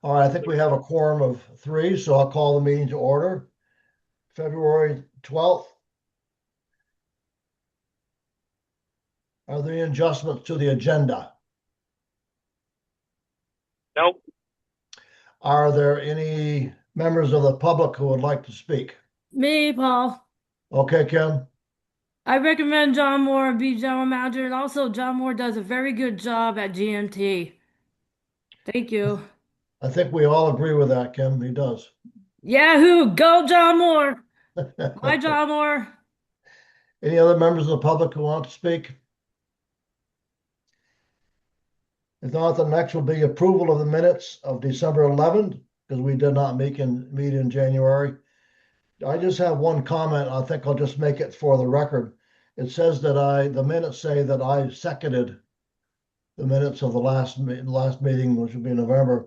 All right, I think we have a quorum of 3, so I'll call the meeting to order. February 12th. Are there any adjustments to the agenda? Nope. Are there any members of the public who would like to speak? Me, Paul. Okay, Kim? I recommend John Moore be general manager, and also John Moore does a very good job at GMT. Thank you. I think we all agree with that, Kim. He does. Yahoo! Go John Moore! Hi, John Moore. Any other members of the public who want to speak? If not, the next will be approval of the minutes of December 11th, because we did not meet in January. I just have one comment. I think I'll just make it for the record. It says that the minutes say that I seconded the minutes of the last meeting, which would be in November.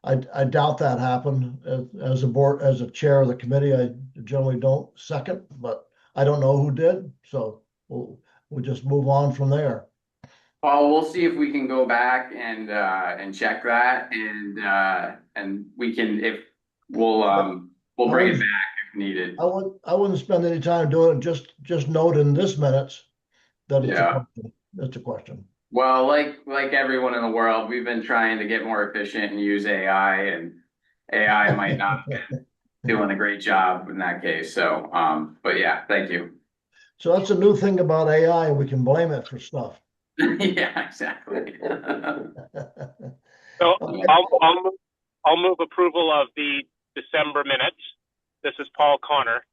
I doubt that happened. As a chair of the committee, I generally don't second, but I don't know who did. So we'll just move on from there. Well, we'll see if we can go back and check that, and we can we'll bring it back if needed. I wouldn't spend any time doing it. Just note in this minutes that it's a question. Well, like everyone in the world, we've been trying to get more efficient and use AI, and AI might not be doing a great job in that case. So, but yeah, thank you. So that's a new thing about AI. We can blame it for stuff. Yeah, exactly. So I'll move approval of the December minutes. This is Paul Connor.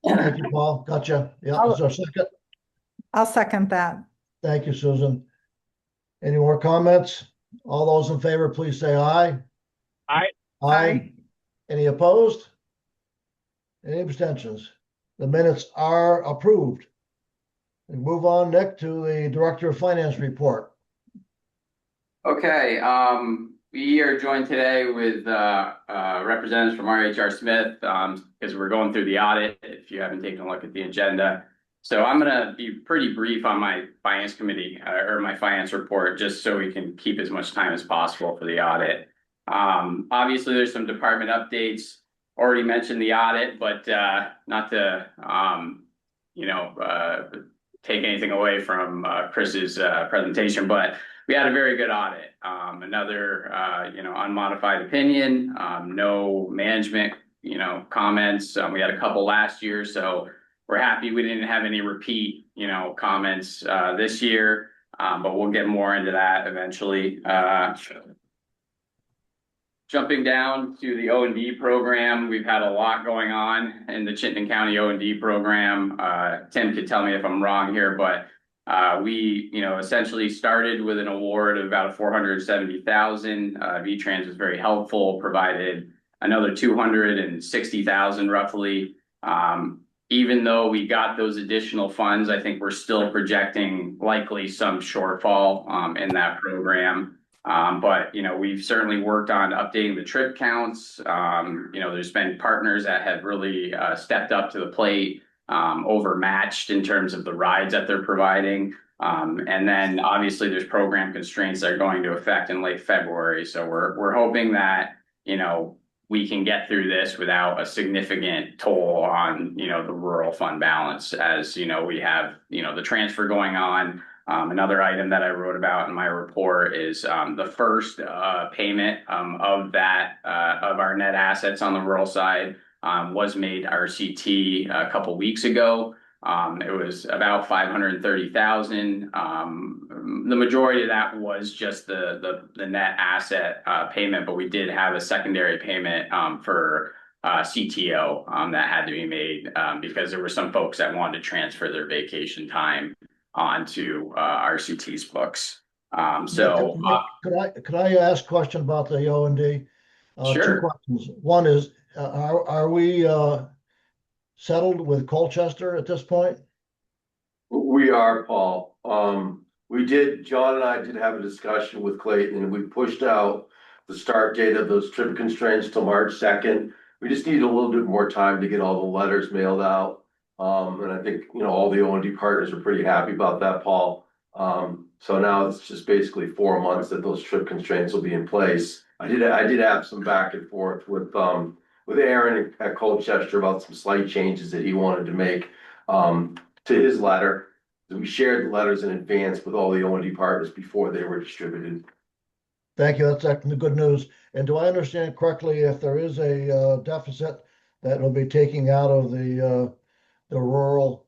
Thank you, Paul. Gotcha. Yeah, is there a second? I'll second that. Thank you, Susan. Any more comments? All those in favor, please say aye. Aye. Aye. Any opposed? Any abstentions? The minutes are approved. We move on, Nick, to the Director of Finance report. Okay, we are joined today with representatives from RHR Smith because we're going through the audit, if you haven't taken a look at the agenda. So I'm going to be pretty brief on my finance committee or my finance report, just so we can keep as much time as possible for the audit. Obviously, there's some department updates. Already mentioned the audit, but not to take anything away from Chris's presentation, but we had a very good audit. Another unmodified opinion, no management comments. We had a couple last year, so we're happy we didn't have any repeat comments this year, but we'll get more into that eventually. Jumping down to the O&D program, we've had a lot going on in the Chittenden County O&D program. Tim could tell me if I'm wrong here, but we essentially started with an award of about $470,000. VTrans was very helpful, provided another $260,000 roughly. Even though we got those additional funds, I think we're still projecting likely some shortfall in that program. But we've certainly worked on updating the trip counts. There's been partners that have really stepped up to the plate, overmatched in terms of the rides that they're providing. And then obviously there's program constraints that are going to affect in late February. So we're hoping that we can get through this without a significant toll on the rural fund balance, as we have the transfer going on. Another item that I wrote about in my report is the first payment of our net assets on the rural side was made RCT a couple weeks ago. It was about $530,000. The majority of that was just the net asset payment, but we did have a secondary payment for CTO that had to be made because there were some folks that wanted to transfer their vacation time onto RCT's books. Could I ask a question about the O&D? Sure. 2 questions. One is, are we settled with Colchester at this point? We are, Paul. John and I did have a discussion with Clayton, and we pushed out the start date of those trip constraints to March 2nd. We just need a little bit more time to get all the letters mailed out. And I think, all the O&D partners are pretty happy about that, Paul. So now it's just basically 4 months that those trip constraints will be in place. I did have some back and forth with Aaron at Colchester about some slight changes that he wanted to make, to his letter. We shared the letters in advance with all the O&D partners before they were distributed. Thank you. That's actually good news. And do I understand correctly, if there is a deficit that will be taking out of the rural?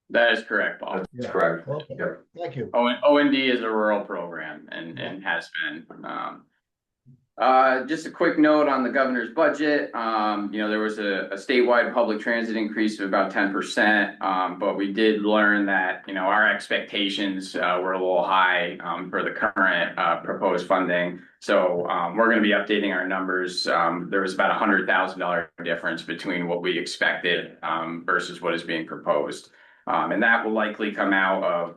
That is correct, Paul. That's Yeah. correct. Okay, Yep. thank you. O&D is a rural program and has been. Just a quick note on the governor's budget. There was a statewide public transit increase of about 10%. But we did learn that, our expectations were a little high for the current proposed funding. So we're going to be updating our numbers. There was about $100,000 difference between what we expected versus what is being proposed. And that will likely come out of,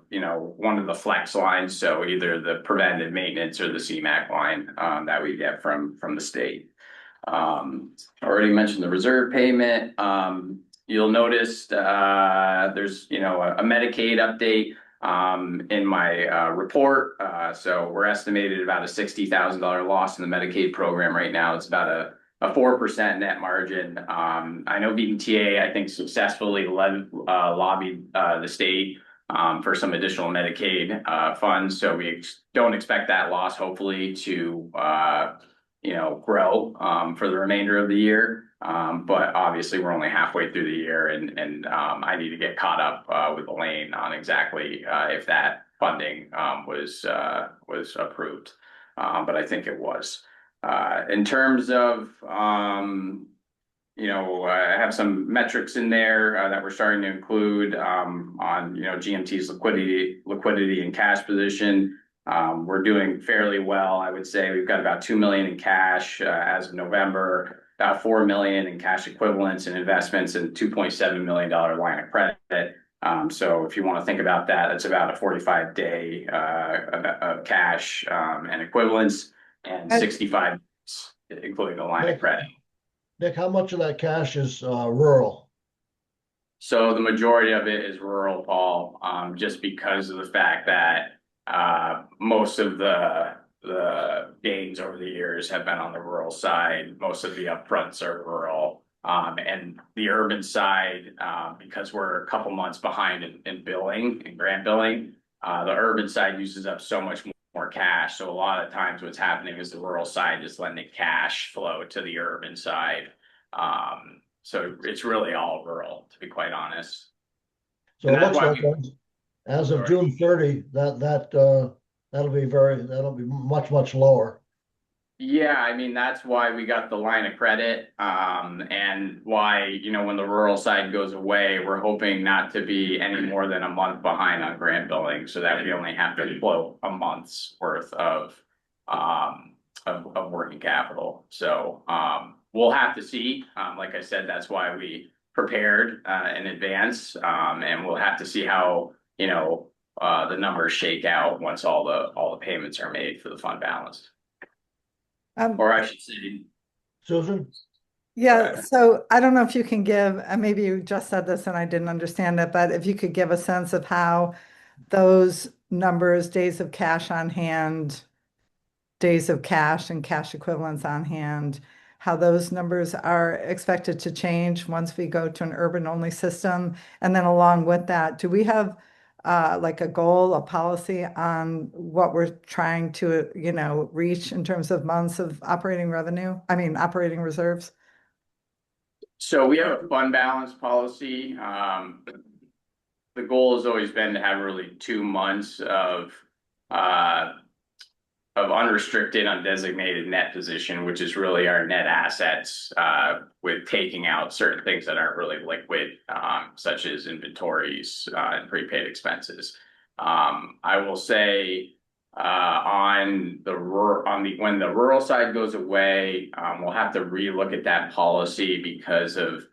one of the flex lines. So either the preventive maintenance or the CMAQ line that we get from the state. Already mentioned the reserve payment. You'll notice there's, a Medicaid update in my report. So we're estimated about a $60,000 loss in the Medicaid program right now. It's about a 4% net margin. I know BTA, I think, successfully lobbied the state for some additional Medicaid funds. So we don't expect that loss, hopefully, to grow for the remainder of the year. But obviously, we're only halfway through the year, and I need to get caught up with Elaine on exactly if that funding was approved. But I think it was. In terms of, I have some metrics in there that we're starting to include on, GMT's liquidity and cash position. We're doing fairly well. I would say we've got about $2 million in cash as of November, about $4 million in cash equivalents and investments, and $2.7 million line of credit. So if you want to think about that, that's about a 45-day of cash and equivalents. And 65, including the line of credit. Nick, how much of that cash is rural? So the majority of it is rural, Paul, just because of the fact that most of the gains over the years have been on the rural side. Most of the upfronts are rural. And the urban side, because we're a couple months behind in billing and grant billing, the urban side uses up so much more cash. So a lot of times what's happening is the rural side is letting the cash flow to the urban side. So it's really all rural, to be quite honest. So it looks like as of June 30, that'll be much lower. Yeah, I mean, that's why we got the line of credit, and why, when the rural side goes away, we're hoping not to be any more than a month behind on grant billing, so that we only have to flow a month's worth of working capital. So we'll have to see. Like I said, that's why we prepared in advance, and we'll have to see how the numbers shake out once all the payments are made for the fund balance. Or I should say, Susan? Yeah, so I don't know if you can give, and maybe you just said this and I didn't understand it, but if you could give a sense of how those numbers, days of cash on hand, days of cash and cash equivalents on hand, how those numbers are expected to change once we go to an urban-only system. And then along with that, do we have like a goal, a policy on what we're trying to, reach in terms of months of operating reserves? so we have a fund balance policy. The goal has always been to have really 2 months of unrestricted, undesignated net position, which is really our net assets, with taking out certain things that aren't really liquid, such as inventories and prepaid expenses. I will say when the rural side goes away, we'll have to relook at that policy because of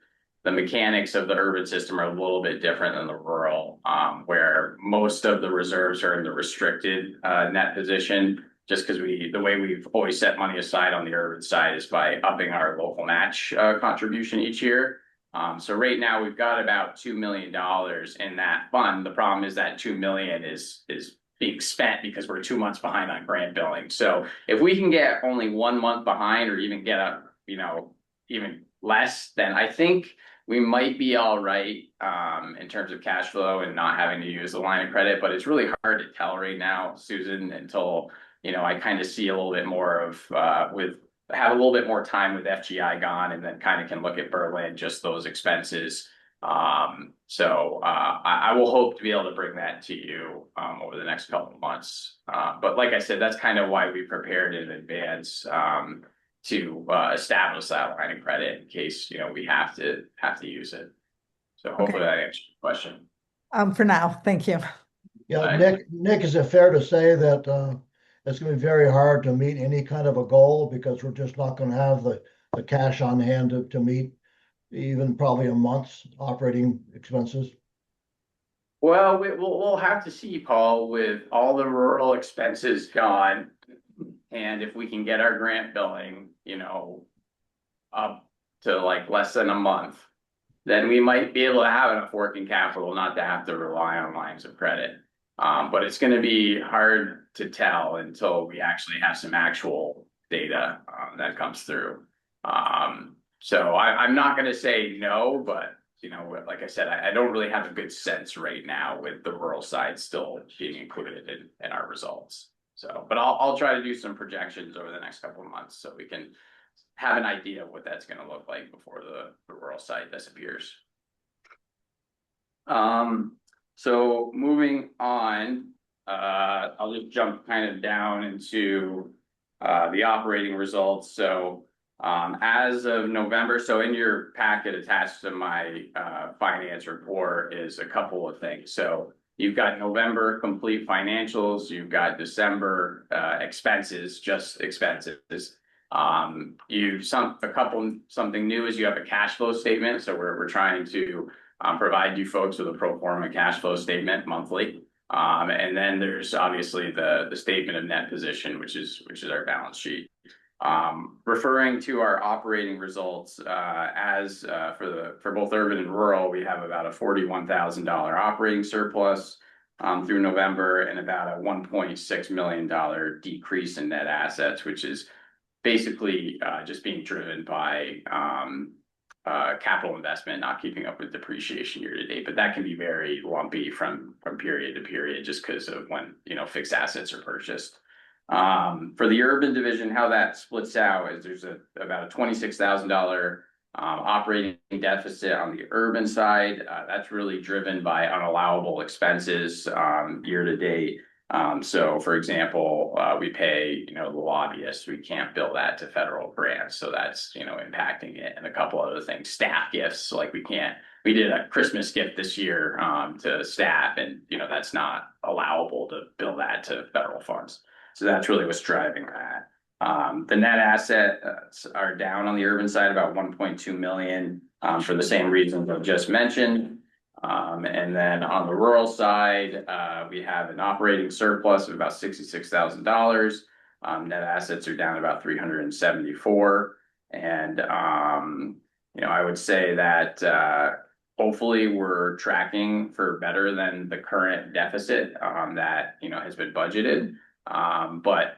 the mechanics of the urban system are a little bit different than the rural, where most of the reserves are in the restricted net position. Just because the way we've always set money aside on the urban side is by upping our local match contribution each year. So right now we've got about $2 million in that fund. The problem is that $2 million is being spent because we're 2 months behind on grant billing. So if we can get only 1 month behind or even get a, even less, then I think we might be all right in terms of cash flow and not having to use the line of credit. But it's really hard to tell right now, Susan, until, I kind of see a little bit more of have a little bit more time with FGI gone, and then kind of can look at Berlin, just those expenses. I will hope to be able to bring that to you over the next couple of months. But like I said, that's kind of why we prepared in advance to establish that line of credit in case we have to use it. So hopefully that answers your question. For now, thank you. Yeah, Nick, is it fair to say that it's going to be very hard to meet any kind of a goal because we're just not going to have the cash on hand to meet even probably a month's operating expenses? Well, we'll have to see, Paul, with all the rural expenses gone, and if we can get our grant billing, up to like less than a month, then we might be able to have enough working capital not to have to rely on lines of credit. But it's going to be hard to tell until we actually have some actual data that comes through. So I'm not going to say no, but like I said, I don't really have a good sense right now with the rural side still being included in our results. So, but I'll try to do some projections over the next couple of months so we can have an idea of what that's going to look like before the rural side disappears. So moving on, I'll just jump kind of down into the operating results. So as of November, so in your packet attached to my finance report is a couple of things. So you've got November complete financials, you've got December expenses, just expenses. Something new is you have a cash flow statement. So we're trying to provide you folks with a pro forma cash flow statement monthly. And then there's obviously the statement of net position, which is our balance sheet. Referring to our operating results, for both urban and rural, we have about a $41,000 operating surplus through November, and about a $1.6 million decrease in net assets, which is basically just being driven by capital investment not keeping up with depreciation year to date. But that can be very lumpy from period to period just because of when fixed assets are purchased. For the urban division, how that splits out is there's about a $26,000 operating deficit on the urban side. That's really driven by unallowable expenses year to date. So for example, we pay the lobbyists, we can't bill that to federal grants, so that's impacting it, and a couple other things. Staff gifts, like we did a Christmas gift this year to staff, and that's not allowable to bill that to federal funds. So that's really what's driving that. The net assets are down on the urban side about 1.2 million for the same reasons I've just mentioned. And then on the rural side, we have an operating surplus of about $66,000. Net assets are down about 374. And I would say that hopefully we're tracking for better than the current deficit that has been budgeted. But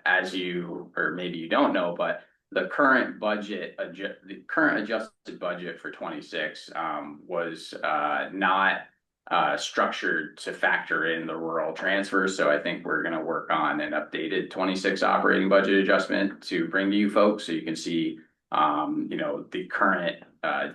or maybe you don't know, but the current adjusted budget for 26 was not structured to factor in the rural transfer. So I think we're going to work on an updated 26 operating budget adjustment to bring to you folks so you can see the current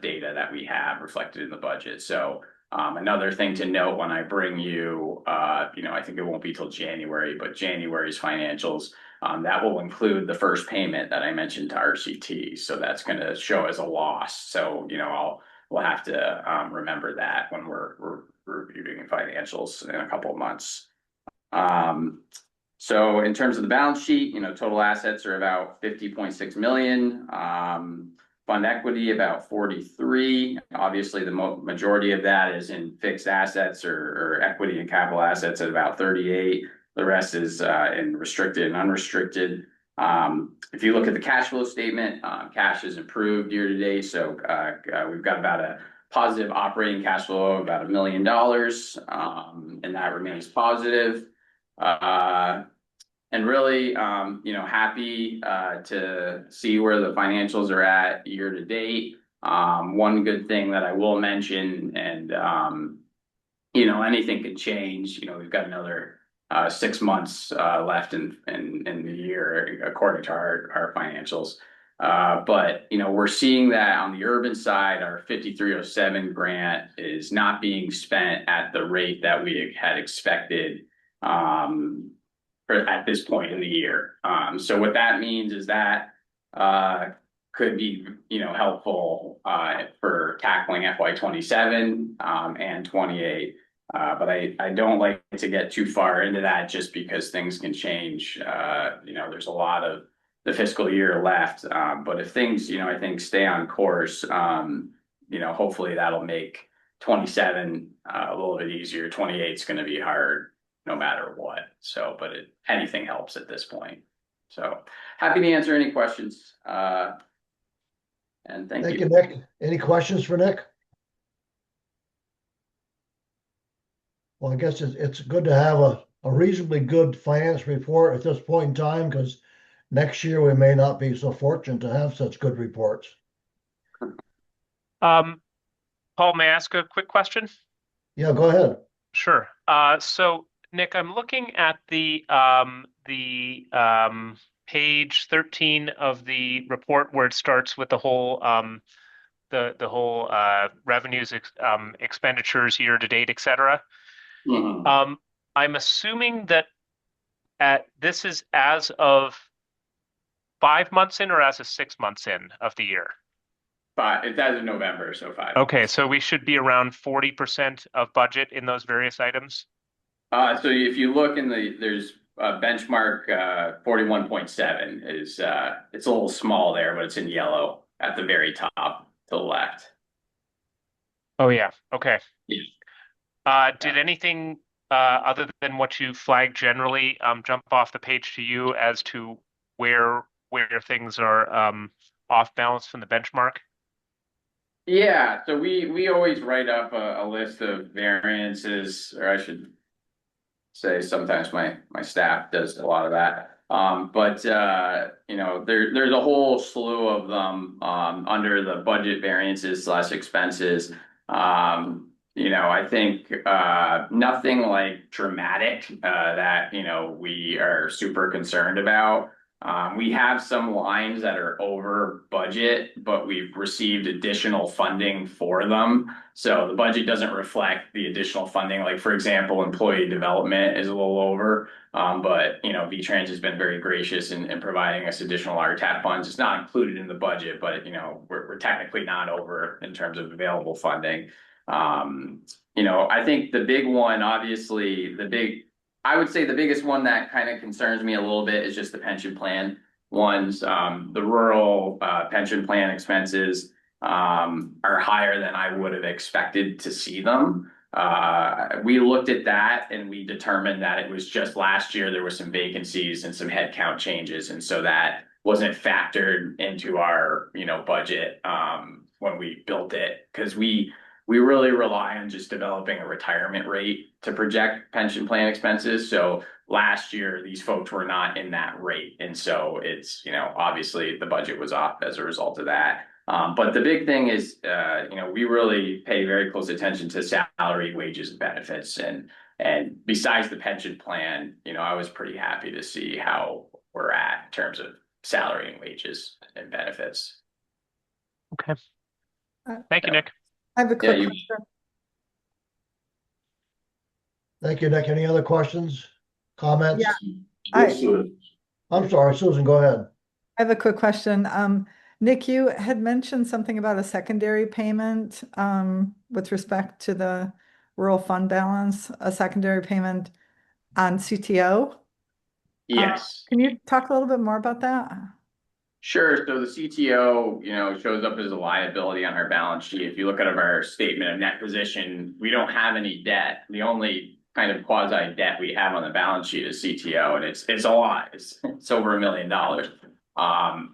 data that we have reflected in the budget. So another thing to note when I bring you, I think it won't be till January, but January's financials, that will include the first payment that I mentioned to RCT. So that's going to show as a loss. So, we'll have to remember that when we're reviewing financials in a couple of months. So in terms of the balance sheet, total assets are about 50.6 million. Fund equity about 43. Obviously, the majority of that is in fixed assets or equity and capital assets at about 38. The rest is in restricted and unrestricted. If you look at the cash flow statement, cash has improved year to date. So we've got about a positive operating cash flow of about $1 million, and that remains positive. And really, happy to see where the financials are at year to date. One good thing that I will mention, and anything could change. We've got another 6 months left in the year according to our financials. But we're seeing that on the urban side, our 5307 grant is not being spent at the rate that we had expected at this point in the year. So what that means is that could be helpful for tackling FY27 and 28. But I don't like to get too far into that just because things can change. There's a lot of the fiscal year left. But if things, I think stay on course, hopefully that'll make 27 a little bit easier. 28 is going to be hard no matter what. So, but anything helps at this point. So happy to answer any questions. And thank Thank you. you, Nick. Any questions for Nick? Well, I guess it's good to have a reasonably good finance report at this point in time, because next year we may not be so fortunate to have such good reports. Paul, may I ask a quick question? Yeah, go ahead. Sure. So Nick, I'm looking at the page 13 of the report where it starts with the whole revenues, expenditures year to date, et cetera. Mhm. I'm assuming that this is as of 5 months in or as of 6 months in of the year? But it's as of November, so 5 Okay, months. so we should be around 40% of budget in those various items? So if you look there's benchmark 41.7 is it's a little small there, but it's in yellow at the very top to the left. Oh yeah, okay. Yeah. Did anything other than what you flagged generally jump off the page to you as to where things are off balance from the benchmark? Yeah, so we always write up a list of variances, or I should say sometimes my staff does a lot of that. But there's a whole slew of them under the budget variances / expenses. I think nothing like dramatic that we are super concerned about. We have some lines that are over budget, but we've received additional funding for them. So the budget doesn't reflect the additional funding. Like, for example, employee development is a little over, but VTrans has been very gracious in providing us additional RTAP funds. It's not included in the budget, but we're technically not over in terms of available funding. I think the big one, obviously, I would say the biggest one that kind of concerns me a little bit is just the pension plan ones. The rural pension plan expenses are higher than I would have expected to see them. We looked at that and we determined that it was just last year there were some vacancies and some headcount changes, and so that wasn't factored into our budget when we built it, because we really rely on just developing a retirement rate to project pension plan expenses. So last year, these folks were not in that rate. And so it's, obviously the budget was off as a result of that. But the big thing is, we really pay very close attention to salary, wages, and benefits. And besides the pension plan, I was pretty happy to see how we're at in terms of salary and wages and benefits. Okay. Thank you, Nick. I have a quick you- question. Thank you, Nick. Any other questions, comments? Yeah. I'm sorry, Susan, go ahead. I have a quick question. Nick, you had mentioned something about a secondary payment with respect to the rural fund balance, a secondary payment on CTO. Yes. Can you talk a little bit more about that? Sure. So the CTO, shows up as a liability on our balance sheet. If you look at our statement of net position, we don't have any debt. The only kind of quasi debt we have on the balance sheet is CTO, and it's a lot. It's over $1 million.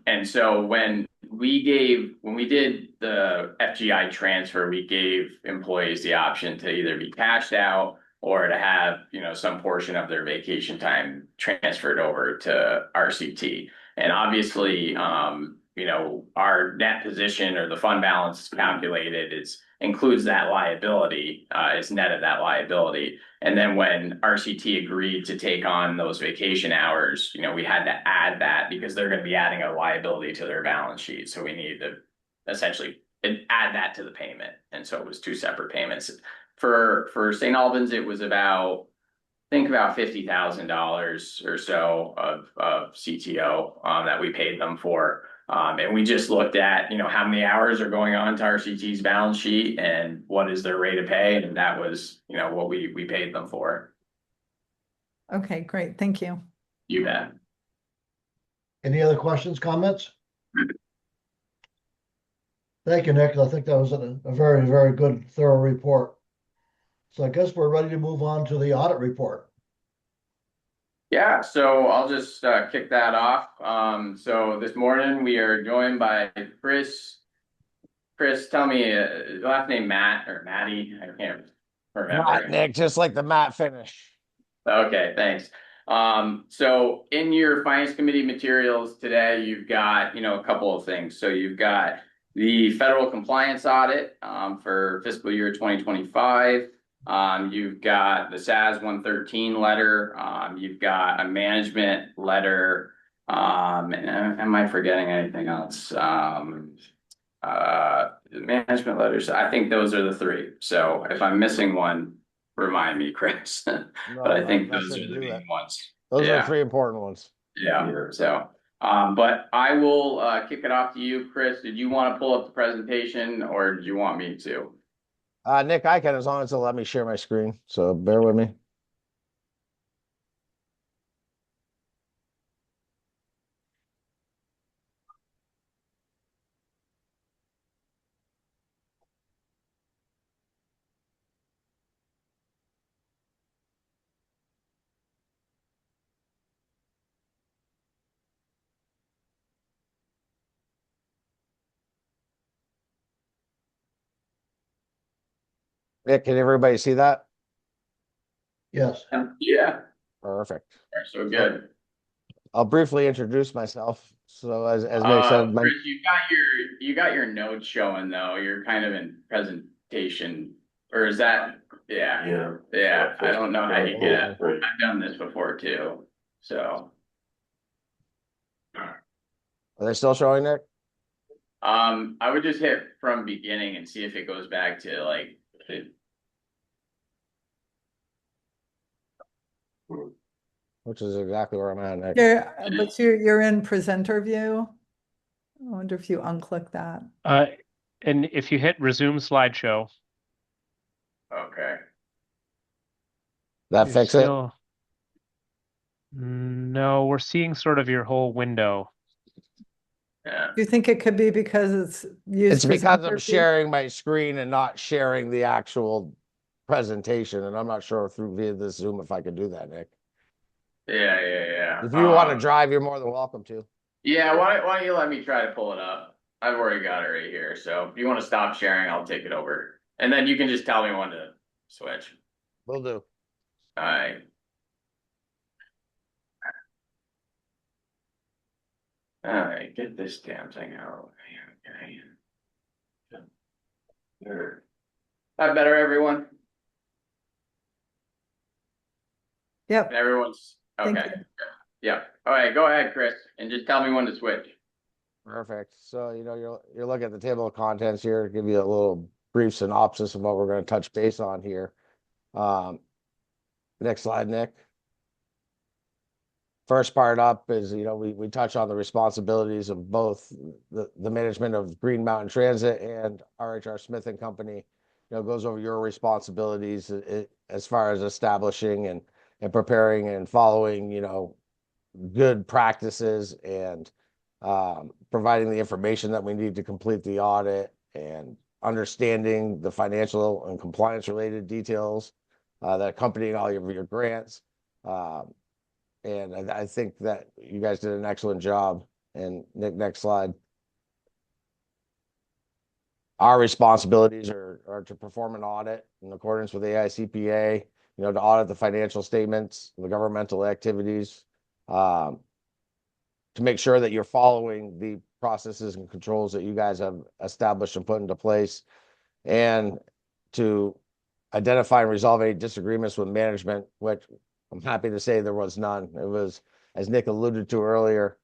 And so when we did the FGI transfer, we gave employees the option to either be cashed out or to have, some portion of their vacation time transferred over to RCT. And obviously, our net position or the fund balance calculated includes that liability, is net of that liability. And then when RCT agreed to take on those vacation hours, we had to add that because they're going to be adding a liability to their balance sheet. So we needed to essentially add that to the payment. And so it was two separate payments. For St. Albans, it was about $50,000 or so of CTO that we paid them for. And we just looked at, how many hours are going on to RCT's balance sheet and what is their rate of pay. And that was, what we paid them for. Okay, great. Thank you. You bet. Any other questions, comments? Thank you, Nick. I think that was a very, very good, thorough report. So I guess we're ready to move on to the audit report. Yeah, so I'll just kick that off. So this morning we are joined by Chris. Chris, tell me, last name Matt or Matty? I can't remember. Matt, Nick, just like the matte finish. Okay, thanks. So in your finance committee materials today, you've got, a couple of things. So you've got the federal compliance audit for fiscal year 2025. You've got the SAS 113 letter. You've got a management letter. And am I forgetting anything else? Management letters. I think those are the three. So if I'm missing one, remind me, Chris. But I think those are the main ones. Those are the three important ones. Yeah. So, but I will kick it off to you, Chris. Did you want to pull up the presentation or did you want me to? Nick, I can, as long as it'll let me share my screen. So bear with me. Nick, can everybody see that? Yes. Yeah. Perfect. So good. I'll briefly introduce myself. So as Nick said, Chris, you got your notes showing though. You're kind of in presentation, or is that? Yeah. I don't know how you get it. I've done this before too. So. Are they still showing, Nick? I would just hit from beginning and see if it goes back to like. Which is exactly where I'm at, Nick. But you're in presenter view. I wonder if you unclick that. And if you hit resume slideshow. Okay. That fix it? No, we're seeing sort of your whole window. Yeah. Do you think it could be because it's used? It's because I'm sharing my screen and not sharing the actual presentation, and I'm not sure via this Zoom if I can do that, Nick. Yeah. If you want to drive, you're more than welcome to. Yeah, why don't you let me try to pull it up? I've already got it right here. So if you want to stop sharing, I'll take it over. And then you can just tell me when to switch. Will do. All right. All right, get this damn thing out. Okay. That better, everyone? Yep. Everyone's Thank okay. Yeah. All right, go ahead, Chris, and just tell me when to switch. Perfect. So, you're looking at the table of contents here, give you a little brief synopsis of what we're going to touch base on here. Next slide, Nick. First part up is, we touch on the responsibilities of both the management of Green Mountain Transit and RHR Smith and Company. Goes over your responsibilities as far as establishing and preparing and following, good practices and providing the information that we need to complete the audit and understanding the financial and compliance related details that accompany all of your grants. And I think that you guys did an excellent job. And Nick, next slide. Our responsibilities are to perform an audit in accordance with AICPA to audit the financial statements, the governmental activities, to make sure that you're following the processes and controls that you guys have established and put into place, and to identify and resolve any disagreements with management, which I'm happy to say there was none. It was, as Nick alluded to earlier,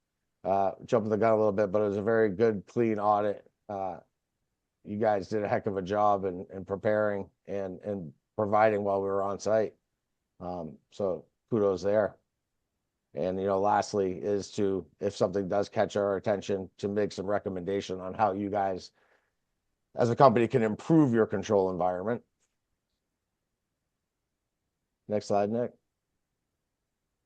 jumping the gun a little bit, but it was a very good, clean audit. You guys did a heck of a job in preparing and providing while we were on site. So kudos there. And, lastly is to, if something does catch our attention, to make some recommendation on how you guys as a company can improve your control environment. Next slide, Nick.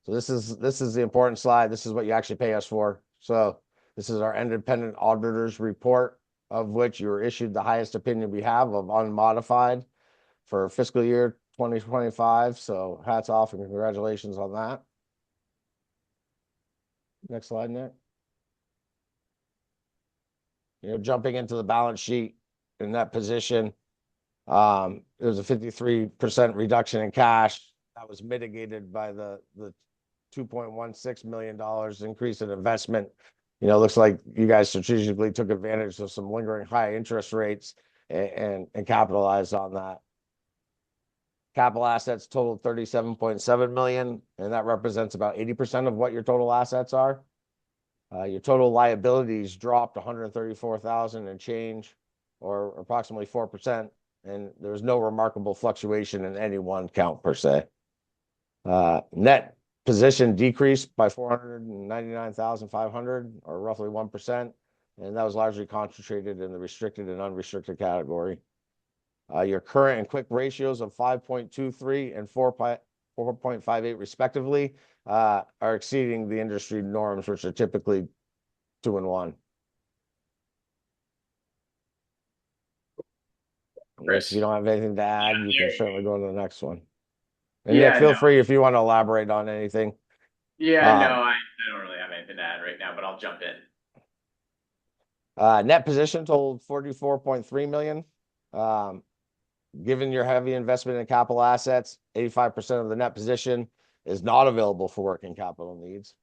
So this is the important slide. This is what you actually pay us for. So this is our independent auditor's report, of which you were issued the highest opinion we have of unmodified for fiscal year 2025. So hats off and congratulations on that. Next slide, Nick. Jumping into the balance sheet in that position, there was a 53% reduction in cash that was mitigated by the $2.16 million increase in investment. Looks like you guys strategically took advantage of some lingering high interest rates and capitalized on that. Capital assets totaled $37.7 million, and that represents about 80% of what your total assets are. Your total liabilities dropped 134,000 and change, or approximately 4%, and there's no remarkable fluctuation in any one count per se. Net position decreased by 499,500, or roughly 1%, and that was largely concentrated in the restricted and unrestricted category. Your current and quick ratios of 5.23 and 4.58 respectively are exceeding the industry norms, which are typically 2 and 1. Chris. If you don't have anything to add, you can certainly go to the next one. And Yeah, Nick, feel no. free if you want to elaborate on anything. Yeah, no, I don't really have anything to add right now, but I'll jump in. Net position totaled $44.3 million. Given your heavy investment in capital assets, 85% of the net position is not available for working capital needs.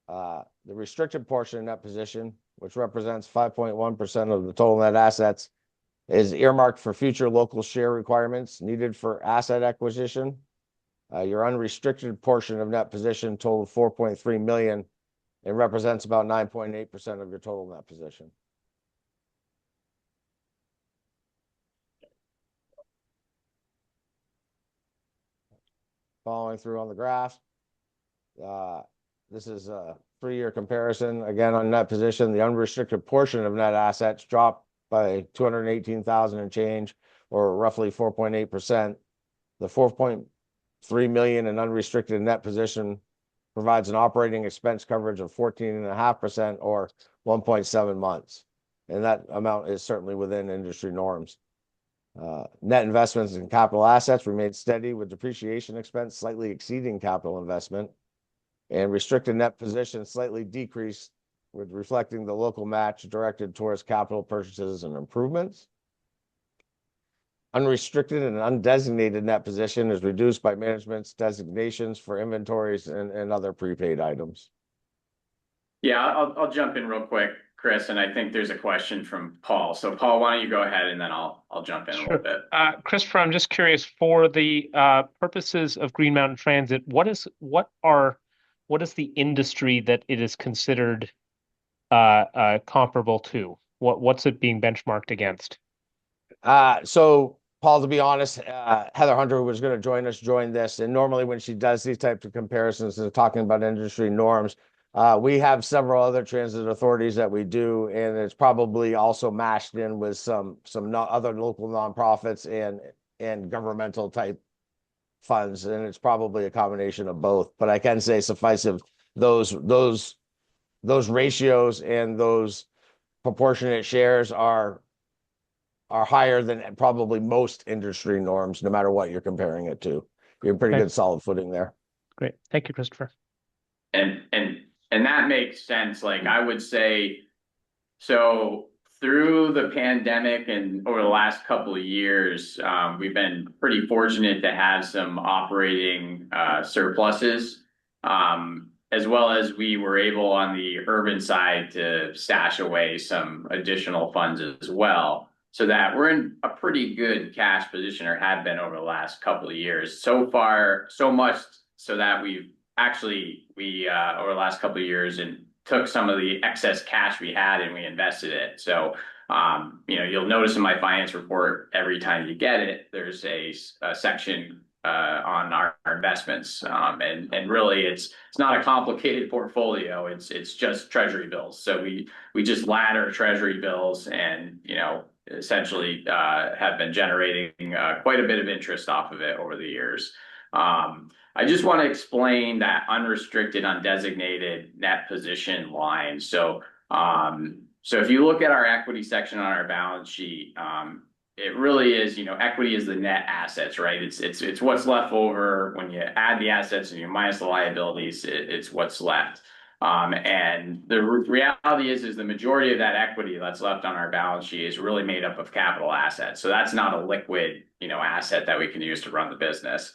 The restricted portion of net position, which represents 5.1% of the total net assets, is earmarked for future local share requirements needed for asset acquisition. Your unrestricted portion of net position totaled $4.3 million and represents about 9.8% of your total net position. Following through on the graph, this is a 3-year comparison. Again, on net position, the unrestricted portion of net assets dropped by 218,000 and change, or roughly 4.8%. The 4.3 million in unrestricted net position provides an operating expense coverage of 14.5%, or 1.7 months. And that amount is certainly within industry norms. Net investments in capital assets remained steady, with depreciation expense slightly exceeding capital investment, and restricted net position slightly decreased, with reflecting the local match directed towards capital purchases and improvements. Unrestricted and undesignated net position is reduced by management's designations for inventories and other prepaid items. Yeah, I'll jump in real quick, Chris, and I think there's a question from Paul. So Paul, why don't you go ahead and then I'll jump in a little bit. Christopher, I'm just curious, for the purposes of Green Mountain Transit, what is the industry that it is considered comparable to? What's it being benchmarked against? So Paul, to be honest, Heather Hunter, who was going to join this, and normally when she does these types of comparisons and talking about industry norms, we have several other transit authorities that we do, and it's probably also mashed in with some other local nonprofits and governmental type funds, and it's probably a combination of both. But I can say, suffice it, those ratios and those proportionate shares are higher than probably most industry norms, no matter what you're comparing it to. You're in pretty good solid footing there. Great. Thank you, Christopher. And that makes sense. Like I would say, so through the pandemic and over the last couple of years, we've been pretty fortunate to have some operating surpluses, as well as we were able on the urban side to stash away some additional funds as well, so that we're in a pretty good cash position, or have been over the last couple of years. So far, so much so that we over the last couple of years and took some of the excess cash we had and we invested it. So, you'll notice in my finance report, every time you get it, there's a section on our investments. And really it's not a complicated portfolio. It's just treasury bills. So we just ladder treasury bills and, essentially have been generating quite a bit of interest off of it over the years. I just want to explain that unrestricted, undesignated net position line. So if you look at our equity section on our balance sheet, it really is, equity is the net assets, right? It's what's left over when you add the assets and you minus the liabilities, it's what's left. And the reality is the majority of that equity that's left on our balance sheet is really made up of capital assets. So that's not a liquid, asset that we can use to run the business.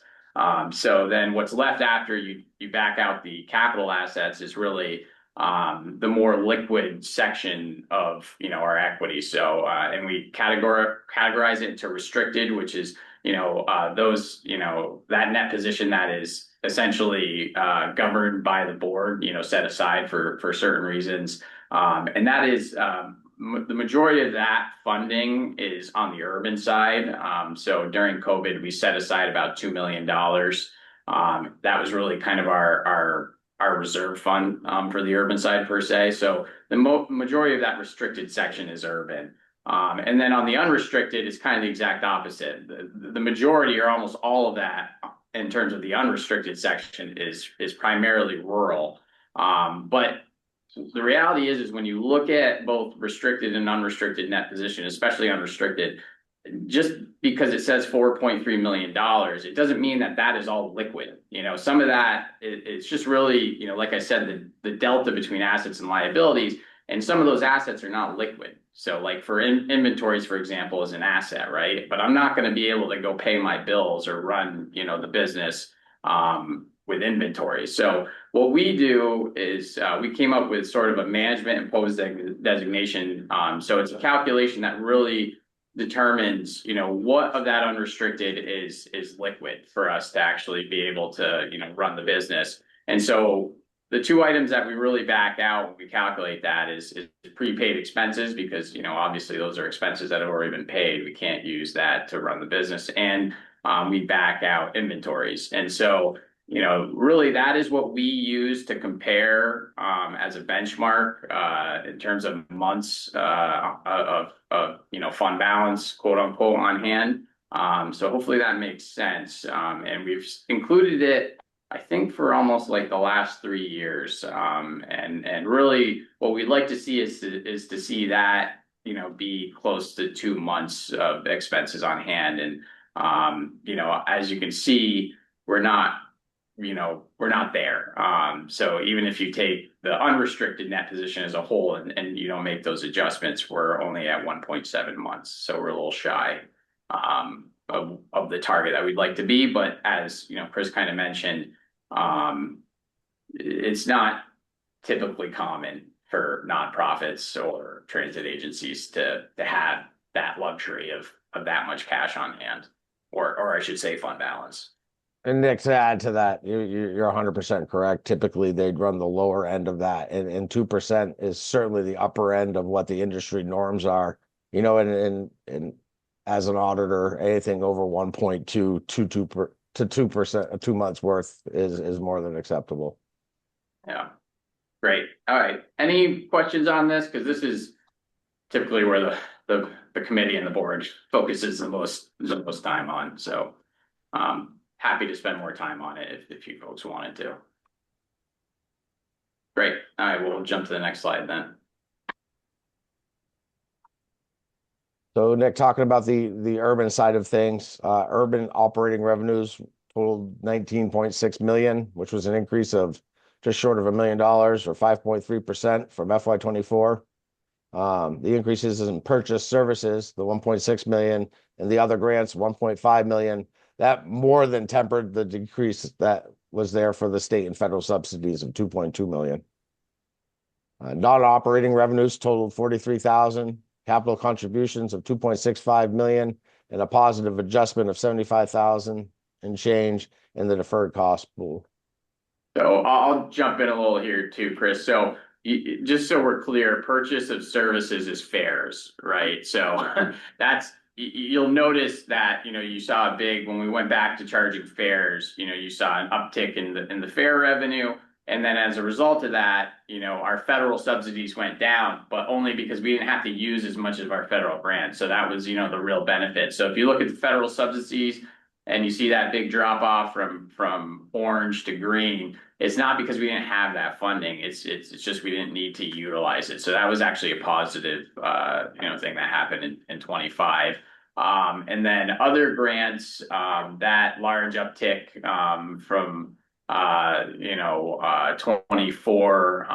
So then what's left after you back out the capital assets is really the more liquid section of our equity. So and we categorize it into restricted, which is those that net position that is essentially governed by the board, set aside for certain reasons, and that is the majority of that funding is on the urban side. So during COVID, we set aside about $2 million. That was really kind of our reserve fund for the urban side per se. So the majority of that restricted section is urban. And then on the unrestricted, it's kind of the exact opposite. The majority, or almost all of that, in terms of the unrestricted section, is primarily rural. But the reality is when you look at both restricted and unrestricted net position, especially unrestricted, just because it says $4.3 million, it doesn't mean that is all liquid. Some of that, it's just really, like I said, the delta between assets and liabilities, and some of those assets are not liquid. So like for inventories, for example, is an asset, right? But I'm not going to be able to go pay my bills or run, the business with inventory. So what we do is we came up with sort of a management imposed designation. So it's a calculation that really determines, what of that unrestricted is liquid for us to actually be able to, run the business. And so the two items that we really back out when we calculate that is prepaid expenses, because, obviously those are expenses that have already been paid. We can't use that to run the business. And we back out inventories. And so, really that is what we use to compare as a benchmark in terms of months of fund balance, quote unquote, on hand. So hopefully that makes sense. And we've included it, I think, for almost like the last 3 years. And really what we'd like to see is to see that, be close to 2 months of expenses on hand. And, as you can see, we're not there. So even if you take the unrestricted net position as a whole and you don't make those adjustments, we're only at 1.7 months. So we're a little shy of the target that we'd like to be. But as Chris kind of mentioned, it's not typically common for nonprofits or transit agencies to have that luxury of that much cash on hand, or I should say fund balance. And Nick, to add to that, you're 100% correct. Typically, they'd run the lower end of that, and 2% is certainly the upper end of what the industry norms are. And as an auditor, anything over 1.2 to 2%, 2 months worth is more than acceptable. Yeah, great. All right. Any questions on this? Because this is typically where the committee and the board focuses the most time on. So, happy to spend more time on it if you folks wanted to. Great. All right, we'll jump to the next slide then. So Nick, talking about the urban side of things, urban operating revenues totaled 19.6 million, which was an increase of just short of $1 million, or 5.3% from FY24. The increases in purchase services, the 1.6 million, and the other grants, 1.5 million, that more than tempered the decrease that was there for the state and federal subsidies of 2.2 million. Non-operating revenues totaled 43,000, capital contributions of 2.65 million, and a positive adjustment of 75,000 and change in the deferred cost pool. So I'll jump in a little here too, Chris. So just so we're clear, purchase of services is fares, right? So that's, you'll notice that, you saw a big, when we went back to charging fares, you saw an uptick in the fare revenue. And then as a result of that, our federal subsidies went down, but only because we didn't have to use as much of our federal grants. So that was, the real benefit. So if you look at the federal subsidies and you see that big drop off from orange to green, it's not because we didn't have that funding. It's just we didn't need to utilize it. So that was actually a positive, thing that happened in 25. And then other grants, that large uptick from 24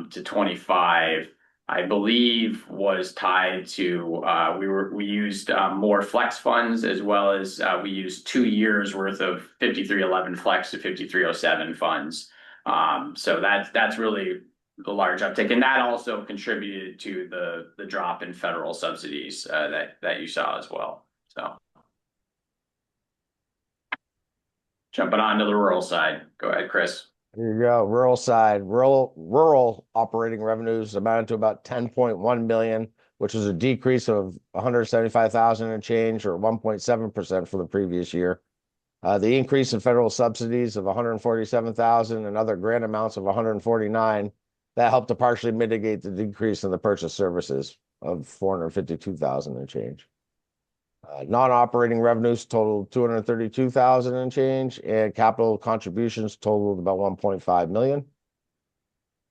to 25, I believe was tied to we used more flex funds, as well as we used 2 years worth of 5311 flex to 5307 funds. So that's really the large uptick, and that also contributed to the drop in federal subsidies that you saw as well. So jumping on to the rural side. Go ahead, Chris. Here you go. Rural side, rural operating revenues amounted to about 10.1 million, which was a decrease of 175,000 and change, or 1.7% from the previous year. The increase in federal subsidies of 147,000 and other grant amounts of 149, that helped to partially mitigate the decrease in the purchase services of 452,000 and change. Non-operating revenues totaled 232,000 and change, and capital contributions totaled about 1.5 million.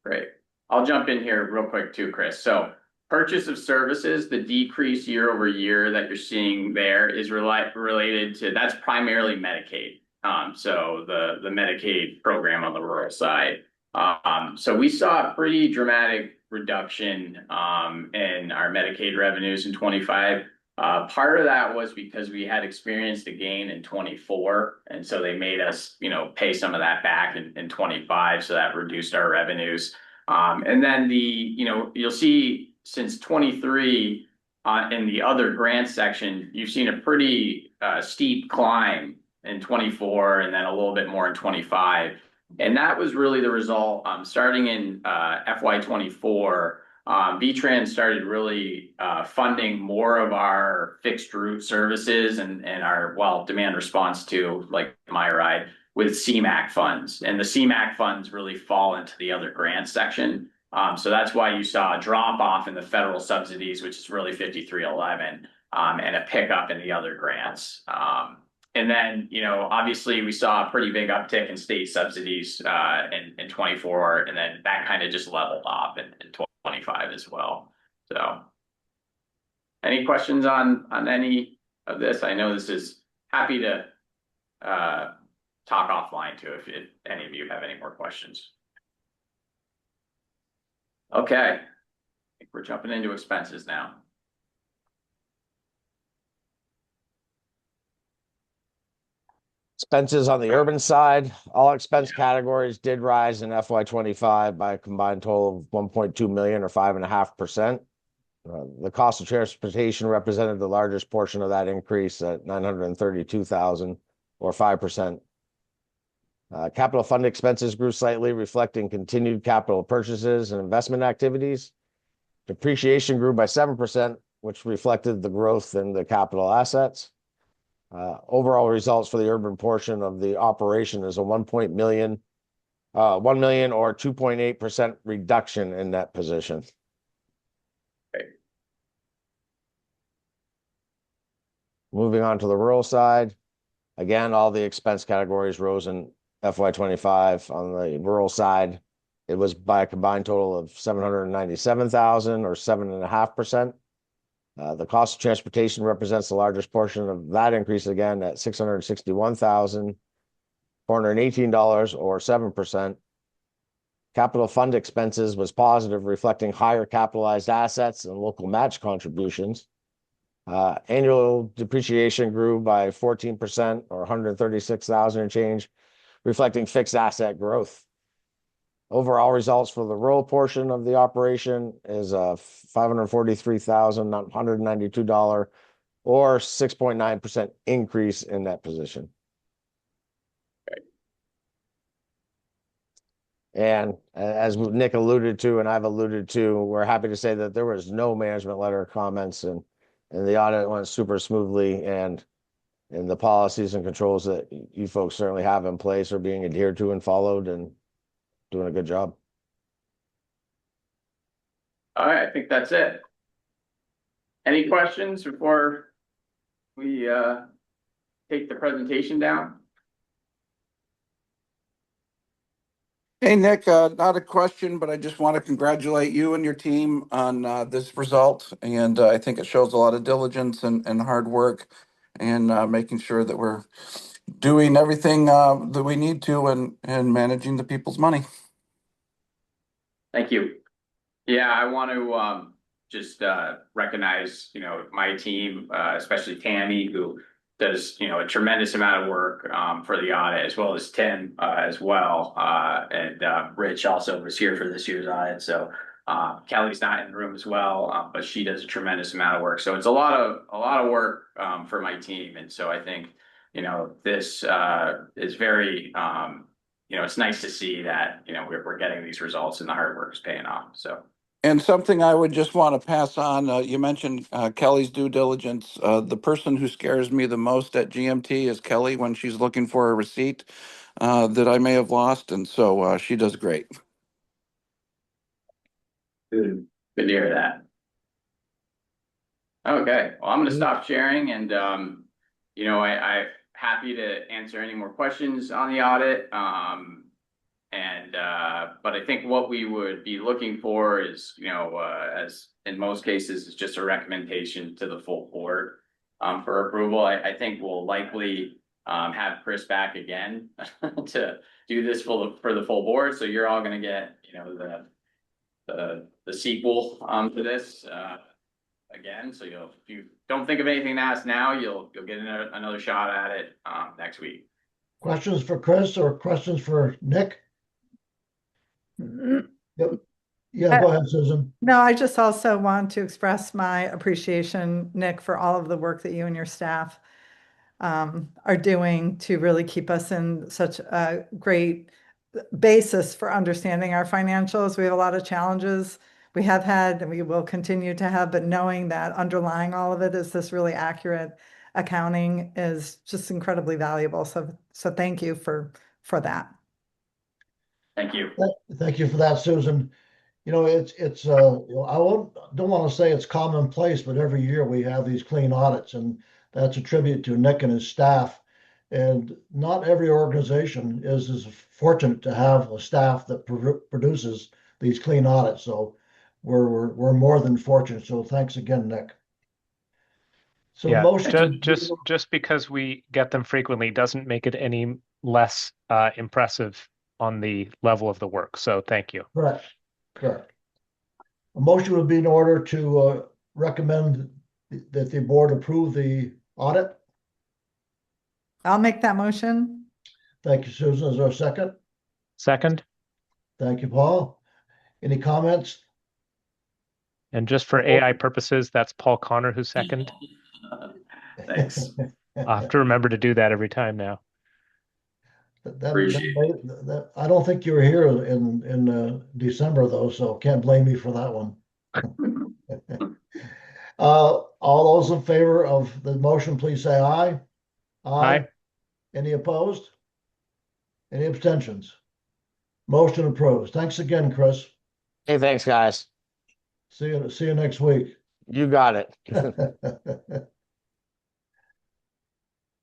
Great. I'll jump in here real quick too, Chris. So purchase of services, the decrease year over year that you're seeing there is related to, that's primarily Medicaid. So the Medicaid program on the rural side. So we saw a pretty dramatic reduction in our Medicaid revenues in 25. Part of that was because we had experienced a gain in 24, and so they made us, pay some of that back in 25, so that reduced our revenues. And then you'll see since 23 in the other grant section, you've seen a pretty steep climb in 24, and then a little bit more in 25. And that was really the result, starting in FY24. VTrans started really funding more of our fixed route services and our demand response to, like MyRide, with CMAQ funds. And the CMAQ funds really fall into the other grant section. So that's why you saw a drop off in the federal subsidies, which is really 5311, and a pickup in the other grants. And then, obviously we saw a pretty big uptick in state subsidies in 24, and then that kind of just leveled off in 25 as well. So any questions on any of this? I know this is happy to talk offline too, if any of you have any more questions. Okay, I think we're jumping into expenses now. Expenses on the urban side, all expense categories did rise in FY25 by a combined total of 1.2 million, or 5.5%. The cost of transportation represented the largest portion of that increase at 932,000, or 5%. Capital fund expenses grew slightly, reflecting continued capital purchases and investment activities. Depreciation grew by 7%, which reflected the growth in the capital assets. Overall results for the urban portion of the operation is a 1 million or 2.8% reduction in that position. Okay. Moving on to the rural side, again, all the expense categories rose in FY25. On the rural side, it was by a combined total of 797,000, or 7.5%. The cost of transportation represents the largest portion of that increase, again at $661,418, or 7%. Capital fund expenses was positive, reflecting higher capitalized assets and local match contributions. Annual depreciation grew by 14% or 136,000 and change, reflecting fixed asset growth. Overall results for the rural portion of the operation is $543,192 or 6.9% increase in that position. And as Nick alluded to, and I've alluded to, we're happy to say that there was no management letter comments, and the audit went super smoothly, and the policies and controls that you folks certainly have in place are being adhered to and followed, and doing a good job. All right, I think that's it. Any questions before we take the presentation down? Hey, Nick, not a question, but I just want to congratulate you and your team on this result. And I think it shows a lot of diligence and hard work and making sure that we're doing everything that we need to and managing the people's money. Thank you. Yeah, I want to just recognize, my team, especially Tammy, who does, a tremendous amount of work for the audit, as well as Tim as well. And Rich also was here for this year's audit. So Kelly's not in the room as well, but she does a tremendous amount of work. So it's a lot of work for my team. And so I think, this is very, it's nice to see that, we're getting these results and the hard work is paying off. So. And something I would just want to pass on, you mentioned Kelly's due diligence. The person who scares me the most at GMT is Kelly when she's looking for a receipt that I may have lost. And so she does great. Good to hear that. Okay, well, I'm going to stop sharing, and I'm happy to answer any more questions on the audit. But I think what we would be looking for is, as in most cases, is just a recommendation to the full board for approval. I think we'll likely have Chris back again to do this for the full board. So you're all going to get, the sequel to this again. So if you don't think of anything to ask now, you'll get another shot at it next week. Questions for Chris or questions for Nick? Yep. Yeah, go ahead, Susan. No, I just also want to express my appreciation, Nick, for all of the work that you and your staff are doing to really keep us in such a great basis for understanding our financials. We have a lot of challenges we have had and we will continue to have, but knowing that underlying all of it is this really accurate accounting is just incredibly valuable. So thank you for that. Thank you. Thank you for that, Susan. It's I don't want to say it's commonplace, but every year we have these clean audits, and that's a tribute to Nick and his staff. And not every organization is as fortunate to have a staff that produces these clean audits. So we're more than fortunate. So thanks again, Nick. So Yeah, motion just because we get them frequently doesn't make it any less impressive on the level of the work. So thank you. Correct. A motion would be in order to recommend that the board approve the audit. I'll make that motion. Thank you, Susan. Is there a second? Second. Thank you, Paul. Any comments? And just for AI purposes, that's Paul Connor who's second. Thanks. I'll have to remember to do that every time now. Appreciate I don't think you were here in December though, so can't blame you for that one. All those in favor of the motion, please say aye. Aye. Any opposed? Any abstentions? Motion approved. Thanks again, Chris. Hey, thanks, guys. See you next week. You got it.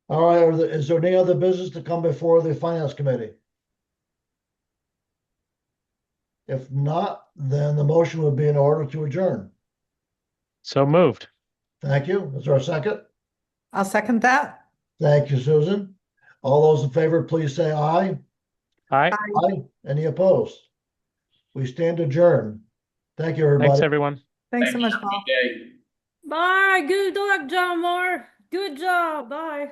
All right, is there any other business to come before the Finance Committee? If not, then the motion would be in order to adjourn. So moved. Thank you. Is there a second? I'll second that. Thank you, Susan. All those in favor, please say aye. Aye. Aye. Any opposed? We stand adjourned. Thank you, Thanks, everybody. everyone. Thanks so much, Have a Paul. good day. Bye. Good luck, John Moore. Good job. Bye.